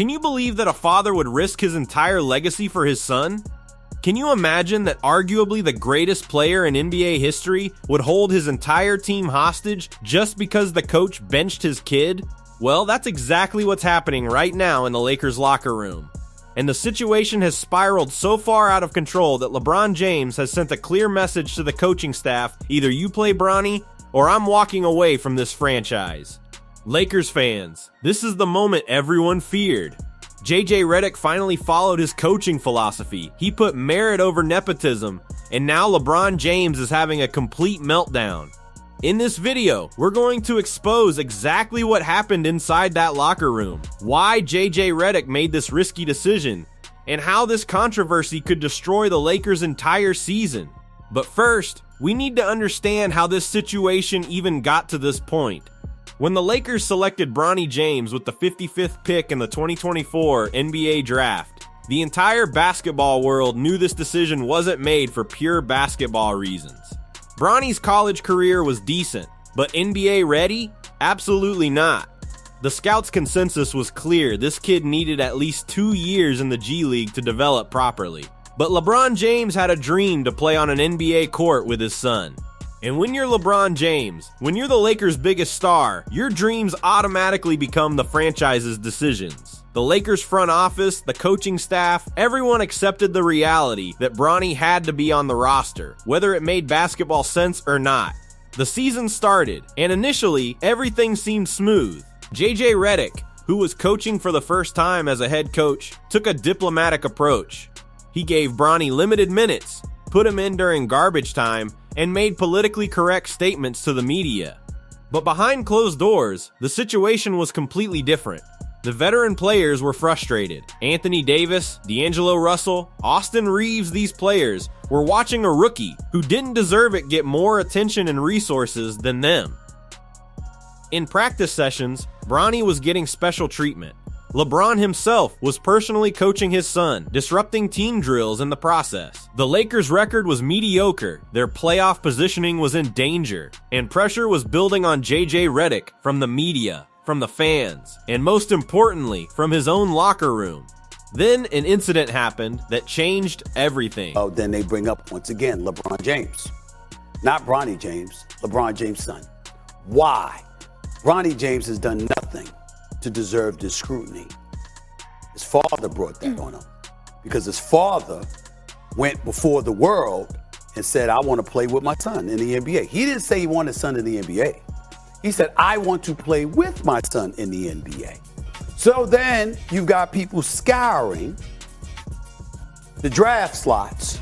Can you believe that a father would risk his entire legacy for his son? Can you imagine that arguably the greatest player in NBA history would hold his entire team hostage just because the coach benched his kid? Well, that's exactly what's happening right now in the Lakers locker room. And the situation has spiraled so far out of control that LeBron James has sent a clear message to the coaching staff: either you play Bronny, or I'm walking away from this franchise. Lakers fans, this is the moment everyone feared. JJ Redick finally followed his coaching philosophy. He put merit over nepotism, and now LeBron James is having a complete meltdown. In this video, we're going to expose exactly what happened inside that locker room, why JJ Redick made this risky decision, and how this controversy could destroy the Lakers' entire season. But first, we need to understand how this situation even got to this point. When the Lakers selected Bronny James with the 55th pick in the 2024 NBA Draft, the entire basketball world knew this decision wasn't made for pure basketball reasons. Bronny's college career was decent, but NBA ready? Absolutely not. The scouts' consensus was clear: this kid needed at least 2 years in the G League to develop properly. But LeBron James had a dream to play on an NBA court with his son. And when you're LeBron James, when you're the Lakers' biggest star, your dreams automatically become the franchise's decisions. The Lakers front office, the coaching staff, everyone accepted the reality that Bronny had to be on the roster, whether it made basketball sense or not. The season started, and initially, everything seemed smooth. JJ Redick, who was coaching for the first time as a head coach, took a diplomatic approach. He gave Bronny limited minutes, put him in during garbage time, and made politically correct statements to the media. But behind closed doors, the situation was completely different. The veteran players were frustrated. Anthony Davis, D'Angelo Russell, Austin Reeves, these players were watching a rookie who didn't deserve it get more attention and resources than them. In practice sessions, Bronny was getting special treatment. LeBron himself was personally coaching his son, disrupting team drills in the process. The Lakers' record was mediocre, their playoff positioning was in danger, and pressure was building on JJ Redick from the media, from the fans, and most importantly, from his own locker room. Then an incident happened that changed everything. Oh, then they bring up, once again, LeBron James. Not Bronny James, LeBron James' son. Why? Bronny James has done nothing to deserve this scrutiny. His father brought that on him because his father went before the world and said, I want to play with my son in the NBA. He didn't say he wanted his son in the NBA. He said, I want to play with my son in the NBA. So then you've got people scouring the draft slots,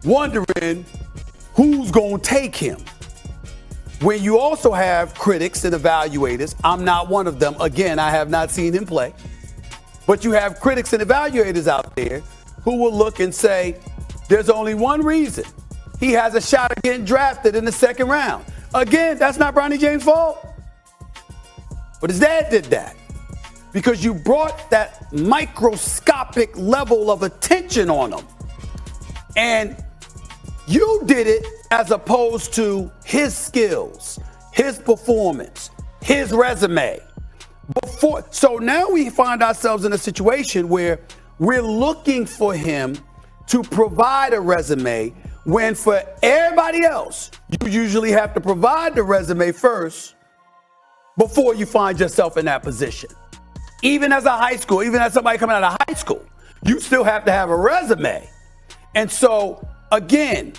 wondering who's going to take him. When you also have critics and evaluators, I'm not one of them. Again, I have not seen him play. But you have critics and evaluators out there who will look and say, there's only one reason he has a shot at getting drafted in the second round. Again, that's not Bronny James' fault. But his dad did that because you brought that microscopic level of attention on him. And you did it as opposed to his skills, his performance, his resume. So now we find ourselves in a situation where we're looking for him to provide a resume when for everybody else, you usually have to provide the resume first before you find yourself in that position. Even as a high school, even as somebody coming out of high school, you still have to have a resume. And so, again,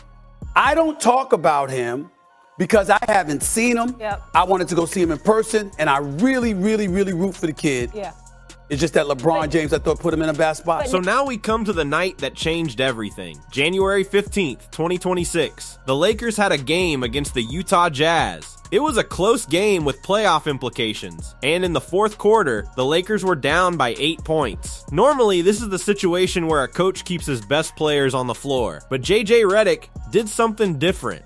I don't talk about him because I haven't seen him. Yep. I wanted to go see him in person, and I really, really, really root for the kid. Yeah. It's just that LeBron James, I thought, put him in a bad spot. So now we come to the night that changed everything. January 15th, 2026. The Lakers had a game against the Utah Jazz. It was a close game with playoff implications, and in the fourth quarter, the Lakers were down by 8 points. Normally, this is the situation where a coach keeps his best players on the floor, but JJ Redick did something different.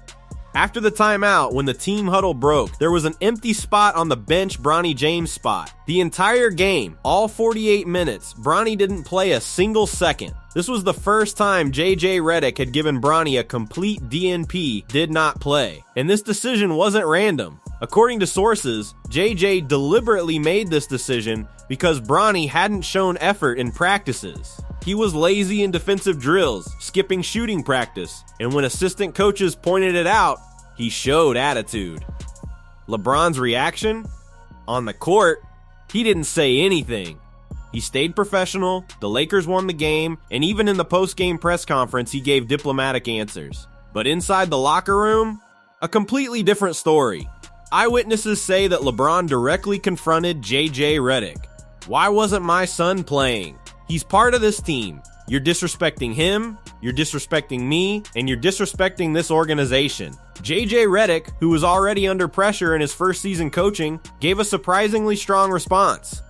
After the timeout, when the team huddle broke, there was an empty spot on the bench Bronny James spot. The entire game, all 48 minutes, Bronny didn't play a single second. This was the first time JJ Redick had given Bronny a complete DNP, did not play. And this decision wasn't random. According to sources, JJ deliberately made this decision because Bronny hadn't shown effort in practices. He was lazy in defensive drills, skipping shooting practice, and when assistant coaches pointed it out, he showed attitude. LeBron's reaction? On the court, he didn't say anything. He stayed professional, the Lakers won the game, and even in the post-game press conference, he gave diplomatic answers. But inside the locker room, a completely different story. Eyewitnesses say that LeBron directly confronted JJ Redick. Why wasn't my son playing? He's part of this team. You're disrespecting him, you're disrespecting me, and you're disrespecting this organization. JJ Redick, who was already under pressure in his first season coaching, gave a surprisingly strong response.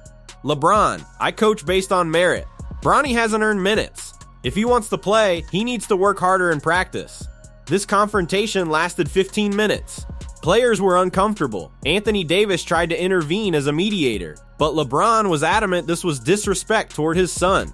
LeBron, I coach based on merit. Bronny hasn't earned minutes. If he wants to play, he needs to work harder in practice. This confrontation lasted 15 minutes. Players were uncomfortable. Anthony Davis tried to intervene as a mediator, but LeBron was adamant this was disrespect toward his son.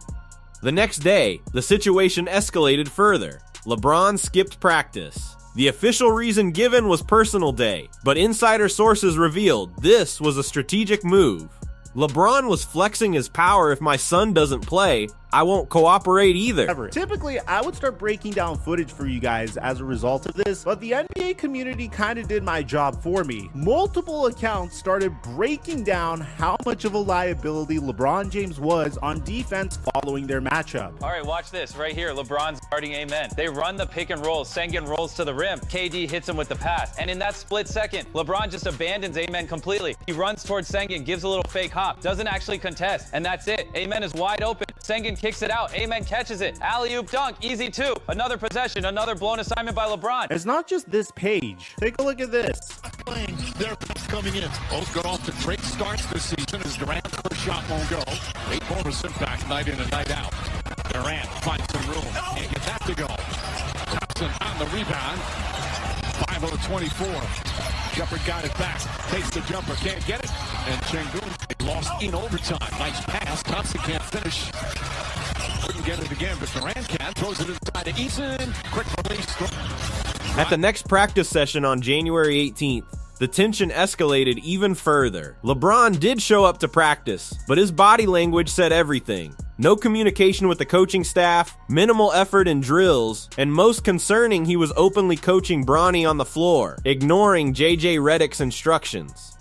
The next day, the situation escalated further. LeBron skipped practice. The official reason given was personal day, but insider sources revealed this was a strategic move. LeBron was flexing his power. If my son doesn't play, I won't cooperate either. Typically, I would start breaking down footage for you guys as a result of this, but the NBA community kind of did my job for me. Multiple accounts started breaking down how much of a liability LeBron James was on defense following their matchup. All right, watch this right here. LeBron's guarding Amen. They run the pick and roll. Sengun rolls to the rim. KD hits him with the pass. And in that split second, LeBron just abandons Amen completely. He runs towards Sengun, gives a little fake hop, doesn't actually contest, and that's it. Amen is wide open. Sengun kicks it out. Amen catches it. Alley-oop dunk. Easy two. Another possession. Another blown assignment by LeBron. It's not just this page. Take a look at this. Playing their best coming in. Both got off to great starts this season as Durant's first shot won't go. 8 bonus impact night in and night out. Durant finds some room. Can't get that to go. Thompson on the rebound. 5-0-24. Shepard got it back. Takes the jumper. Can't get it. And Sengun lost in overtime. Nice pass. Thompson can't finish. Couldn't get it again, but Durant can. Throws it inside to Eason. Quick release. At the next practice session on January 18th, the tension escalated even further. LeBron did show up to practice, but his body language said everything. No communication with the coaching staff, minimal effort in drills, and most concerning, he was openly coaching Bronny on the floor, ignoring JJ Redick's instructions.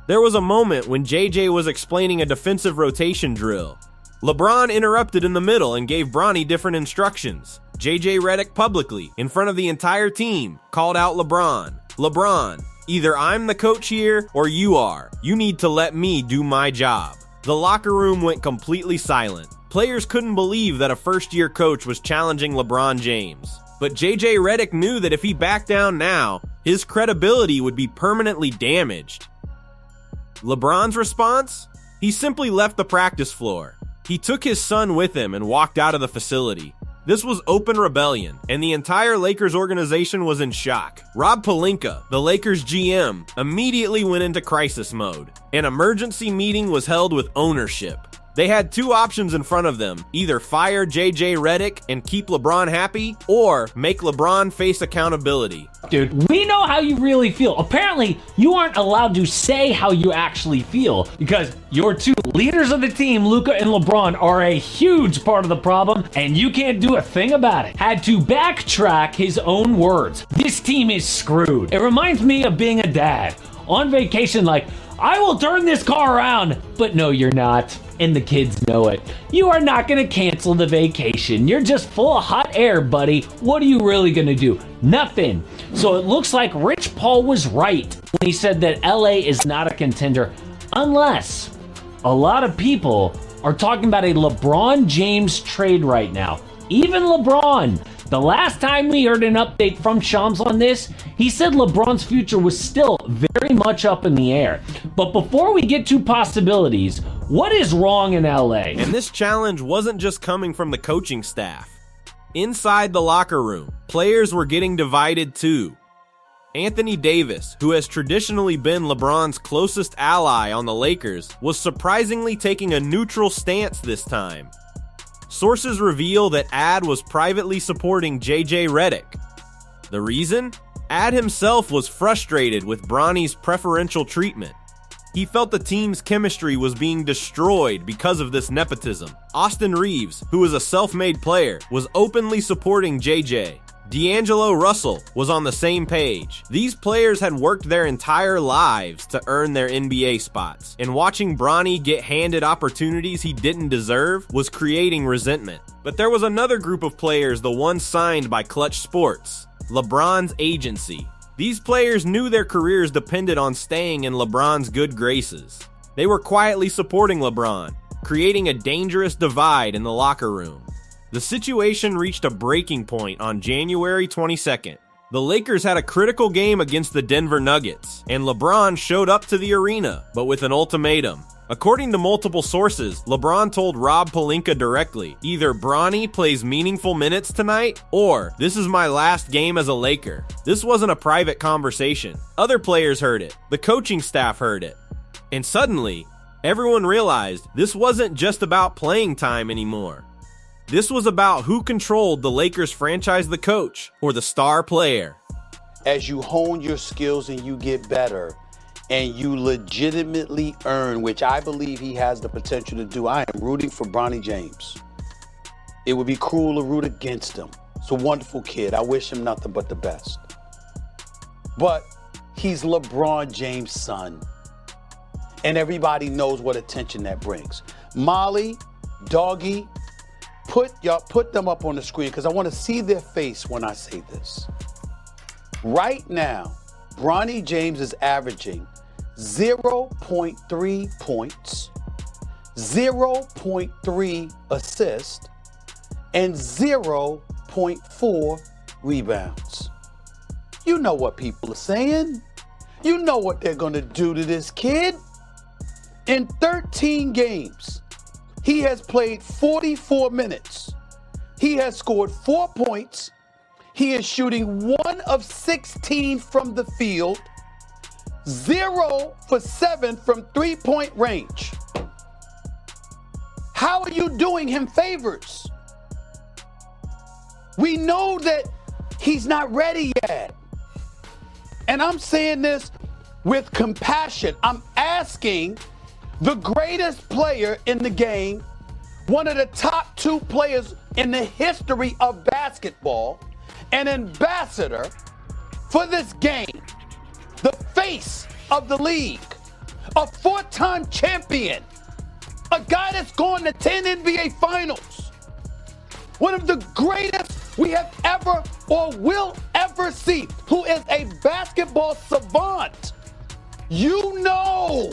There was a moment when JJ was explaining a defensive rotation drill. LeBron interrupted in the middle and gave Bronny different instructions. JJ Redick publicly, in front of the entire team, called out LeBron. LeBron, either I'm the coach here or you are. You need to let me do my job. The locker room went completely silent. Players couldn't believe that a first-year coach was challenging LeBron James. But JJ Redick knew that if he backed down now, his credibility would be permanently damaged. LeBron's response? He simply left the practice floor. He took his son with him and walked out of the facility. This was open rebellion, and the entire Lakers organization was in shock. Rob Pelinka, the Lakers GM, immediately went into crisis mode. An emergency meeting was held with ownership. They had two options in front of them, either fire JJ Redick and keep LeBron happy, or make LeBron face accountability. Dude, we know how you really feel. Apparently, you aren't allowed to say how you actually feel because your two leaders of the team, Luka and LeBron, are a huge part of the problem, and you can't do a thing about it. Had to backtrack his own words. This team is screwed. It reminds me of being a dad on vacation, like, I will turn this car around, but no, you're not. And the kids know it. You are not gonna cancel the vacation. You're just full of hot air, buddy. What are you really gonna do? Nothing. So it looks like Rich Paul was right when he said that LA is not a contender unless a lot of people are talking about a LeBron James trade right now. Even LeBron. The last time we heard an update from Shams on this, he said LeBron's future was still very much up in the air. But before we get to possibilities, what is wrong in LA? And this challenge wasn't just coming from the coaching staff. Inside the locker room, players were getting divided too. Anthony Davis, who has traditionally been LeBron's closest ally on the Lakers, was surprisingly taking a neutral stance this time. Sources reveal that Ad was privately supporting JJ Redick. The reason? Ad himself was frustrated with Bronny's preferential treatment. He felt the team's chemistry was being destroyed because of this nepotism. Austin Reeves, who is a self-made player, was openly supporting JJ. D'Angelo Russell was on the same page. These players had worked their entire lives to earn their NBA spots, and watching Bronny get handed opportunities he didn't deserve was creating resentment. But there was another group of players, the ones signed by Clutch Sports, LeBron's agency. These players knew their careers depended on staying in LeBron's good graces. They were quietly supporting LeBron, creating a dangerous divide in the locker room. The situation reached a breaking point on January 22nd. The Lakers had a critical game against the Denver Nuggets, and LeBron showed up to the arena, but with an ultimatum. According to multiple sources, LeBron told Rob Pelinka directly, either Bronny plays meaningful minutes tonight, or this is my last game as a Laker. This wasn't a private conversation. Other players heard it. The coaching staff heard it. And suddenly, everyone realized this wasn't just about playing time anymore. This was about who controlled the Lakers franchise, the coach or the star player. As you hone your skills and you get better, and you legitimately earn, which I believe he has the potential to do. I am rooting for Bronny James. It would be cruel to root against him. He's a wonderful kid. I wish him nothing but the best. But he's LeBron James' son. And everybody knows what attention that brings. Molly, Doggy, put them up on the screen because I want to see their face when I say this. Right now, Bronny James is averaging 0.3 points, 0.3 assists, and 0.4 rebounds. You know what people are saying. You know what they're going to do to this kid. In 13 games, he has played 44 minutes. He has scored 4 points. He is shooting 1 of 16 from the field, 0 for 7 from three-point range. How are you doing him favors? We know that he's not ready yet. And I'm saying this with compassion. I'm asking the greatest player in the game, one of the top 2 players in the history of basketball, an ambassador for this game, the face of the league, a 4-time champion, a guy that's gone to 10 NBA finals, one of the greatest we have ever or will ever see, who is a basketball savant. You know,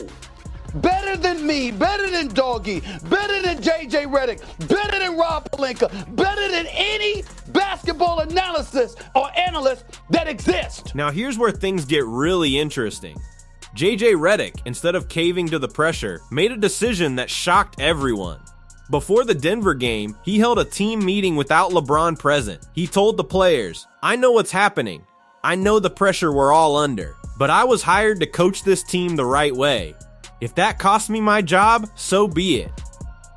better than me, better than Doggy, better than JJ Redick, better than Rob Pelinka, better than any basketball analysis or analyst that exists. Now here's where things get really interesting. JJ Redick, instead of caving to the pressure, made a decision that shocked everyone. Before the Denver game, he held a team meeting without LeBron present. He told the players, "I know what's happening. I know the pressure we're all under, but I was hired to coach this team the right way. If that costs me my job, so be it.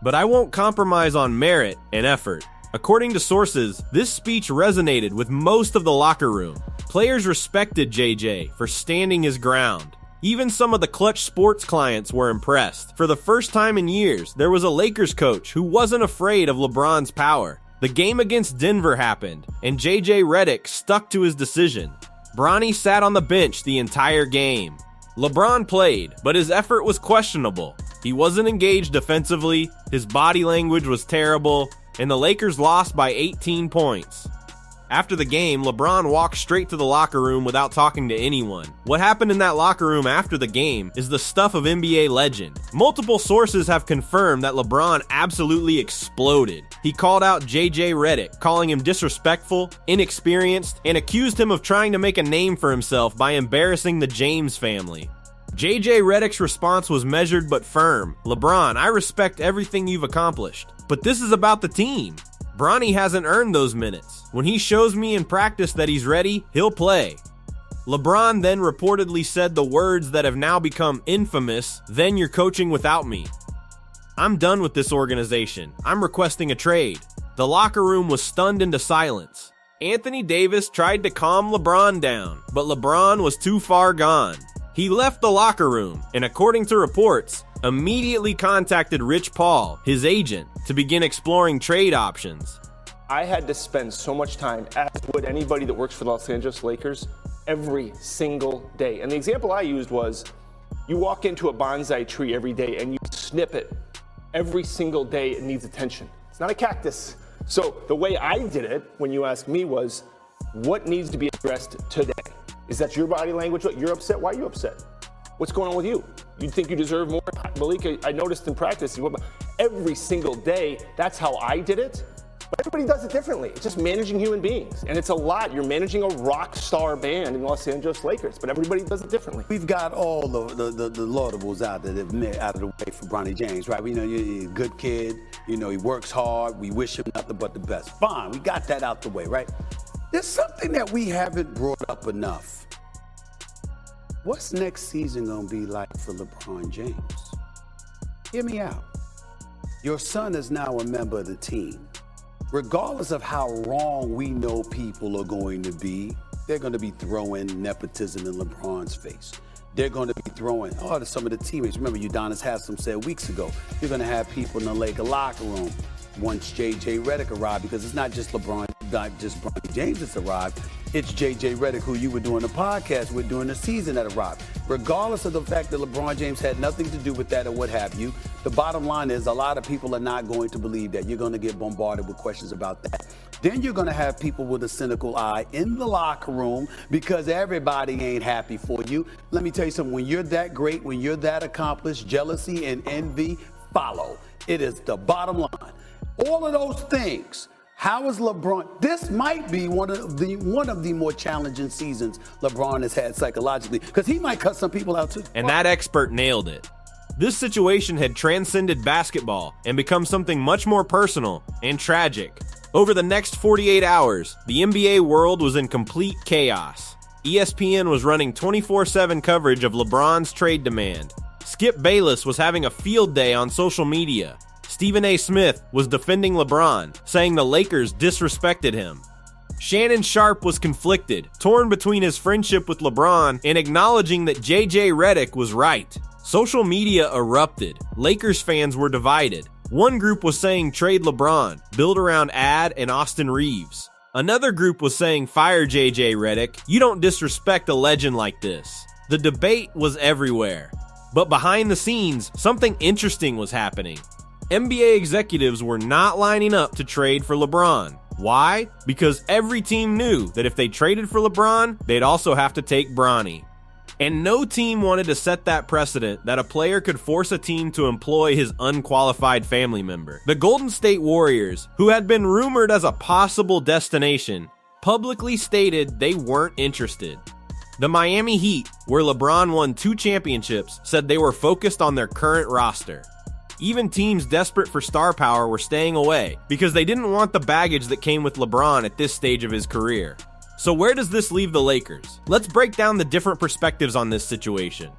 But I won't compromise on merit and effort." According to sources, this speech resonated with most of the locker room. Players respected JJ for standing his ground. Even some of the Clutch Sports clients were impressed. For the first time in years, there was a Lakers coach who wasn't afraid of LeBron's power. The game against Denver happened, and JJ Redick stuck to his decision. Bronny sat on the bench the entire game. LeBron played, but his effort was questionable. He wasn't engaged defensively, his body language was terrible, and the Lakers lost by 18 points. After the game, LeBron walked straight to the locker room without talking to anyone. What happened in that locker room after the game is the stuff of NBA legend. Multiple sources have confirmed that LeBron absolutely exploded. He called out JJ Redick, calling him disrespectful, inexperienced, and accused him of trying to make a name for himself by embarrassing the James family. JJ Redick's response was measured but firm. "LeBron, I respect everything you've accomplished, but this is about the team. Bronny hasn't earned those minutes. When he shows me in practice that he's ready, he'll play." LeBron then reportedly said the words that have now become infamous, "Then you're coaching without me. I'm done with this organization. I'm requesting a trade." The locker room was stunned into silence. Anthony Davis tried to calm LeBron down, but LeBron was too far gone. He left the locker room and, according to reports, immediately contacted Rich Paul, his agent, to begin exploring trade options. I had to spend so much time, as would anybody that works for the Los Angeles Lakers, every single day. And the example I used was, you walk into a bonsai tree every day and you snip it. Every single day it needs attention. It's not a cactus. So the way I did it, when you asked me, was what needs to be addressed today? Is that your body language? You're upset? Why are you upset? What's going on with you? You think you deserve more? Malik, I noticed in practice, every single day, that's how I did it. But everybody does it differently. It's just managing human beings. And it's a lot. You're managing a rock star band in Los Angeles Lakers, but everybody does it differently. We've got all the laudables out of the way for Bronny James, right? We know he's a good kid. You know, he works hard. We wish him nothing but the best. Fine, we got that out the way, right? There's something that we haven't brought up enough. What's next season going to be like for LeBron James? Hear me out. Your son is now a member of the team. Regardless of how wrong we know people are going to be, they're going to be throwing nepotism in LeBron's face. They're going to be throwing, to some of the teammates. Remember, Udonis Haslam said weeks ago, you're going to have people in the Laker locker room once J.J. Redick arrived, because it's not just LeBron, not just Bronny James that's arrived. It's J.J. Redick, who you were doing a podcast with during the season, that arrived. Regardless of the fact that LeBron James had nothing to do with that or what have you, the bottom line is a lot of people are not going to believe that. You're going to get bombarded with questions about that. Then you're going to have people with a cynical eye in the locker room because everybody ain't happy for you. Let me tell you something. When you're that great, when you're that accomplished, jealousy and envy follow. It is the bottom line. All of those things. How is LeBron? This might be one of the more challenging seasons LeBron has had psychologically, because he might cut some people out too. And that expert nailed it. This situation had transcended basketball and become something much more personal and tragic. Over the next 48 hours, the NBA world was in complete chaos. ESPN was running 24/7 coverage of LeBron's trade demand. Skip Bayless was having a field day on social media. Stephen A. Smith was defending LeBron, saying the Lakers disrespected him. Shannon Sharpe was conflicted, torn between his friendship with LeBron and acknowledging that J.J. Redick was right. Social media erupted. Lakers fans were divided. One group was saying trade LeBron, build around Ad and Austin Reeves. Another group was saying fire J.J. Redick, you don't disrespect a legend like this. The debate was everywhere. But behind the scenes, something interesting was happening. NBA executives were not lining up to trade for LeBron. Why? Because every team knew that if they traded for LeBron, they'd also have to take Bronny. And no team wanted to set that precedent that a player could force a team to employ his unqualified family member. The Golden State Warriors, who had been rumored as a possible destination, publicly stated they weren't interested. The Miami Heat, where LeBron won 2 championships, said they were focused on their current roster. Even teams desperate for star power were staying away because they didn't want the baggage that came with LeBron at this stage of his career. So where does this leave the Lakers? Let's break down the different perspectives on this situation.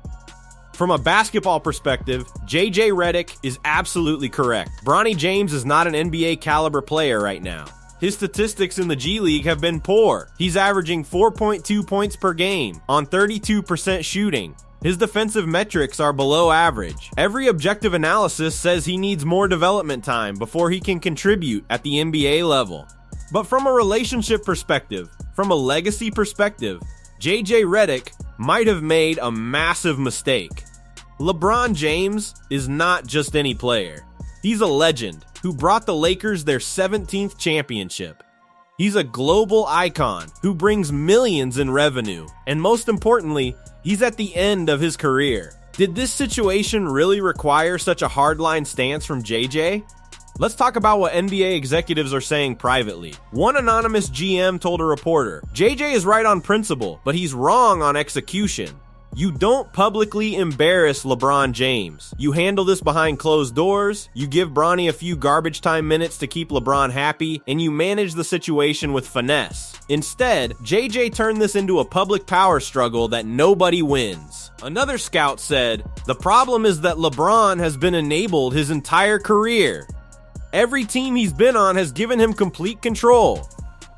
From a basketball perspective, J.J. Redick is absolutely correct. Bronny James is not an NBA caliber player right now. His statistics in the G League have been poor. He's averaging 4.2 points per game on 32% shooting. His defensive metrics are below average. Every objective analysis says he needs more development time before he can contribute at the NBA level. But from a relationship perspective, from a legacy perspective, J.J. Redick might have made a massive mistake. LeBron James is not just any player. He's a legend who brought the Lakers their 17th championship. He's a global icon who brings millions in revenue. And most importantly, he's at the end of his career. Did this situation really require such a hardline stance from JJ? Let's talk about what NBA executives are saying privately. One anonymous GM told a reporter, JJ is right on principle, but he's wrong on execution. You don't publicly embarrass LeBron James. You handle this behind closed doors, you give Bronny a few garbage time minutes to keep LeBron happy, and you manage the situation with finesse. Instead, JJ turned this into a public power struggle that nobody wins. Another scout said, the problem is that LeBron has been enabled his entire career. Every team he's been on has given him complete control.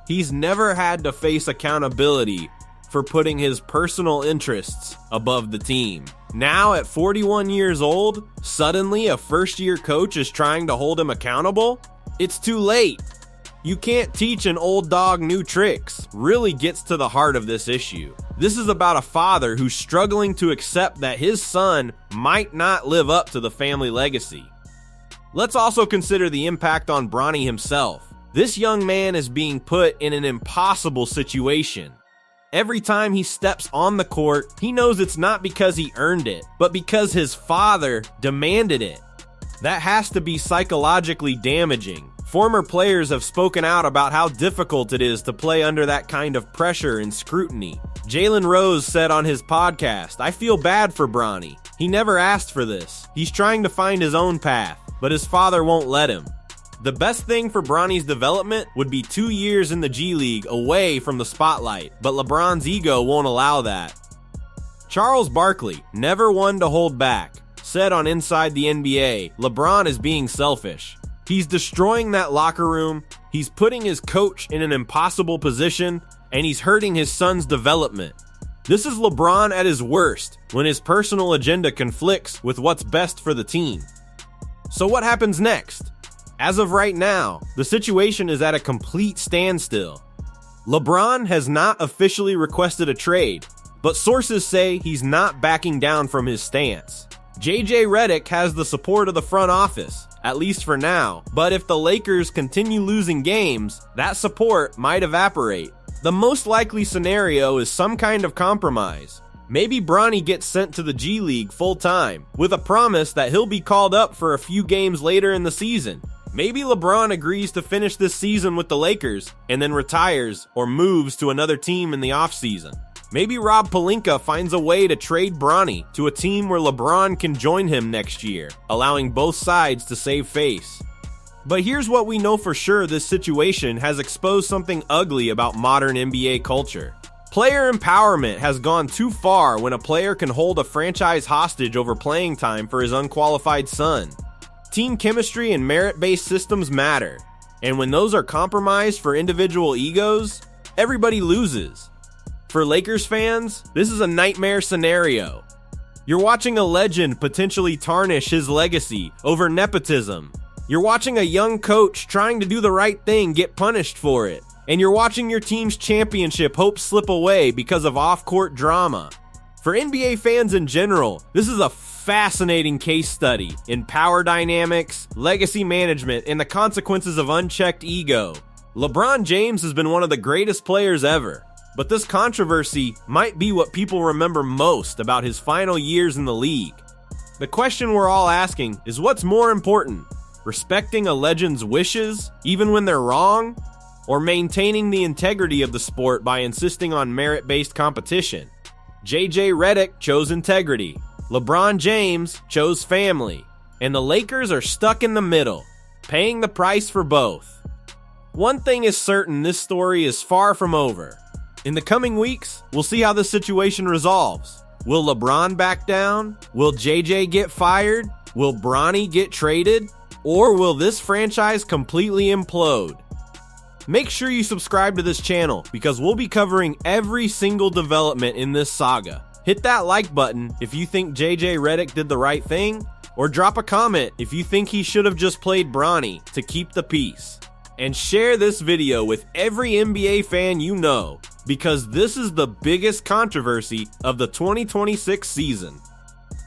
He's never had to face accountability for putting his personal interests above the team. Now, at 41 years old, suddenly a first-year coach is trying to hold him accountable? It's too late. You can't teach an old dog new tricks. Really gets to the heart of this issue. This is about a father who's struggling to accept that his son might not live up to the family legacy. Let's also consider the impact on Bronny himself. This young man is being put in an impossible situation. Every time he steps on the court, he knows it's not because he earned it, but because his father demanded it. That has to be psychologically damaging. Former players have spoken out about how difficult it is to play under that kind of pressure and scrutiny. Jalen Rose said on his podcast, "I feel bad for Bronny. He never asked for this. He's trying to find his own path, but his father won't let him." The best thing for Bronny's development would be 2 years in the G League away from the spotlight, but LeBron's ego won't allow that. Charles Barkley, never one to hold back, said on Inside the NBA, LeBron is being selfish. He's destroying that locker room, he's putting his coach in an impossible position, and he's hurting his son's development. This is LeBron at his worst, when his personal agenda conflicts with what's best for the team. So what happens next? As of right now, the situation is at a complete standstill. LeBron has not officially requested a trade, but sources say he's not backing down from his stance. JJ Redick has the support of the front office, at least for now, but if the Lakers continue losing games, that support might evaporate. The most likely scenario is some kind of compromise. Maybe Bronny gets sent to the G League full time, with a promise that he'll be called up for a few games later in the season. Maybe LeBron agrees to finish this season with the Lakers and then retires or moves to another team in the offseason. Maybe Rob Pelinka finds a way to trade Bronny to a team where LeBron can join him next year, allowing both sides to save face. But here's what we know for sure: this situation has exposed something ugly about modern NBA culture. Player empowerment has gone too far when a player can hold a franchise hostage over playing time for his unqualified son. Team chemistry and merit-based systems matter, and when those are compromised for individual egos, everybody loses. For Lakers fans, this is a nightmare scenario. You're watching a legend potentially tarnish his legacy over nepotism. You're watching a young coach trying to do the right thing get punished for it. And you're watching your team's championship hopes slip away because of off-court drama. For NBA fans in general, this is a fascinating case study in power dynamics, legacy management, and the consequences of unchecked ego. LeBron James has been one of the greatest players ever, but this controversy might be what people remember most about his final years in the league. The question we're all asking is, what's more important? Respecting a legend's wishes, even when they're wrong? Or maintaining the integrity of the sport by insisting on merit-based competition? JJ Redick chose integrity. LeBron James chose family. And the Lakers are stuck in the middle, paying the price for both. One thing is certain, this story is far from over. In the coming weeks, we'll see how this situation resolves. Will LeBron back down? Will JJ get fired? Will Bronny get traded? Or will this franchise completely implode? Make sure you subscribe to this channel because we'll be covering every single development in this saga. Hit that like button if you think JJ Redick did the right thing, or drop a comment if you think he should have just played Bronny to keep the peace. And share this video with every NBA fan you know, because this is the biggest controversy of the 2026 season.